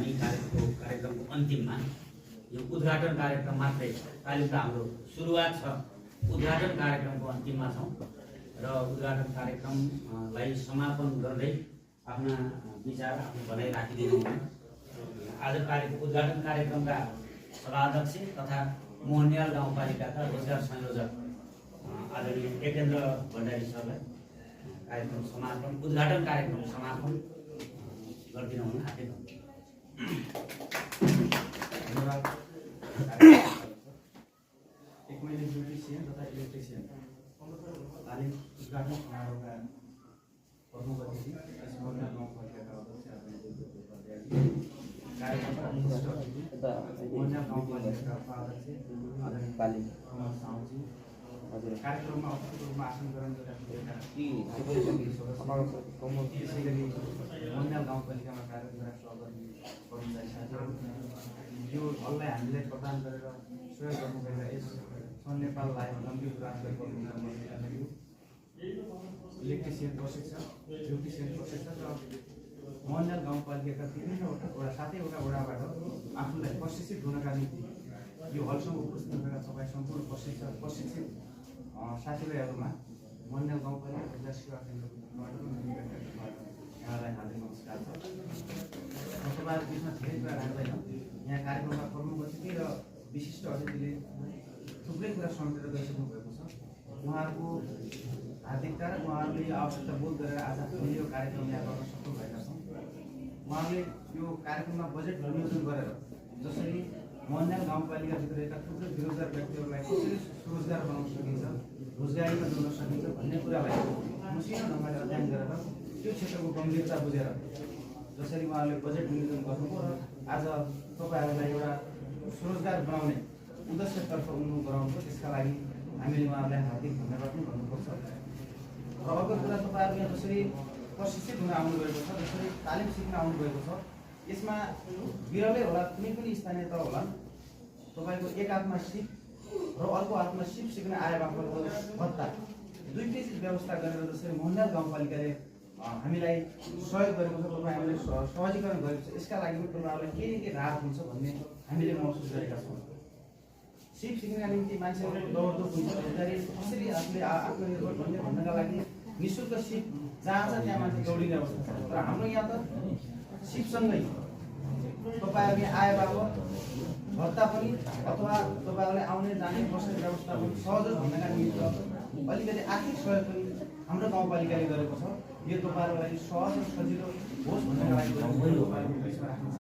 यी कार्यक्रमको अन्तिममा यो उद्घाटन कार्यक्रम मात्रै तालिमको हाम्रो सुरुवात छ। उद्घाटन कार्यक्रमको अन्तिममा छौँ र उद्घाटन कार्यक्रमलाई समापन गर्दै आफ्ना विचार आफ्नो भनाइ राखिदिनु हुने आज उद्घाटन कार्यक्रमका सभाध्यक्ष तथा मोहनियाल गाउँपालिकाका रोजगार संयोजक आदरणीय एकेन्द्र भण्डारी सरलाई उद्घाटन कार्यक्रम समापन गरिदिनु हुन हार्दिक धन्यवाद। एक महिने ब्युटिसियन तथा इलेक्ट्रिसियन तालिम उद्घाटन समारोहका प्रमुख अतिथि मोहनियाल गाउँपालिकाका अध्यक्ष कार्यक्रमका विशिष्ट अतिथि मोहनियाल गाउँपालिकाका उपाध्यक्ष आदरणीय प्रमोद साहुजी, कार्यक्रममा अतिथिको रूपमा आसन ग्रहण गरिरहेका त्यसै गरी मोहनियाल गाउँपालिकामा कार्यरत सहकर्मी कर्मचारी साथीहरू, यो हललाई हामीलाई प्रदान गरेर सहयोग गर्नुभएका यस नेपाललाई गम्भीर इलेक्ट्रिसियन प्रशिक्षक, ब्युटिसियन प्रशिक्षक र मोहनियाल गाउँपालिकाका विभिन्न सातैवटा वडाबाट आफूलाई प्रशिक्षित हुनका निम्ति यो हलसम्म उपस्थित भएका तपाईँ सम्पूर्ण प्रशिक्षित साथीभाइहरूमा मोहनियाल गाउँपालिका रोजगार सेवा केन्द्रको यहाँलाई हार्दिक नमस्कार छ। तपाईँहरू बिचमा धेरै कुरा राख्दैन, यहाँ कार्यक्रममा प्रमुख अतिथि र विशिष्ट अतिथिले थुप्रै कुरा समेटेर गइसक्नु भएको छ। उहाँहरूको हार्दिकता र उहाँहरूले यो आवश्यकता बोध गरेर आज हामीले यो कार्यक्रम यहाँ गर्न सफल भएका छौँ। उहाँहरूले यो कार्यक्रममा बजेट विनियोजन गरेर जसरी मोहनियाल गाउँपालिकाभित्रका थुप्रै बेरोजगार व्यक्तिहरूलाई कसरी स्वरोजगार बनाउन सकिन्छ, रोजगारीमा जोड्न सकिन्छ भन्ने कुरालाई मसिनो ढङ्गले अध्ययन गरेर त्यो क्षेत्रको गम्भीरता बुझेर जसरी उहाँहरूले बजेट विनियोजन गर्नुभयो र आज तपाईँहरूलाई एउटा स्वरोजगार बनाउने उद्देश्यतर्फ उन्मुख गराउनुभयो, त्यसका लागि हामीले उहाँहरूलाई हार्दिक धन्यवाद पनि गर्नुपर्छ। र अर्को कुरा तपाईँहरू यहाँ जसरी प्रशिक्षित हुन आउनुभएको छ, जसरी तालिम सिक्न आउनुभएको छ, यसमा बिरलै होला कुनै पनि स्थानीय तह होला तपाईँको एक हातमा सिप र अर्को हातमा सिप सिक्न आए बापतको भत्ता दुईटै चिज व्यवस्था गरेर जसरी मोहनियाल गाउँपालिकाले हामीलाई सहयोग गरेको छ, तपाईँ हामीलाई सहजीकरण गरेको छ, यसका लागि पनि तपाईँहरूलाई के राहत हुन्छ भन्ने हामीले महसुस गरेका छौँ। सिप सिक्नका निम्ति मान्छेहरूको दौडधुप हुन्छ, रोजगारी कसरी आफूले आत्मनिर्भर भन्नका लागि निःशुल्क सिप जहाँ छ त्यहाँ मान्छे दौडिने अवस्था छ। तर हाम्रो यहाँ त सिपसँगै तपाईँहरू यहाँ आए बापत भत्ता पनि अथवा तपाईँहरूले आउने जाने बस्ने व्यवस्था पनि सहज भन्नका निमित्त अलिकति आर्थिक सहयोग पनि हाम्रो गाउँपालिकाले गरेको छ। यो तपाईँहरूको लागि सहज र सजिलो होस् भन्नका लागि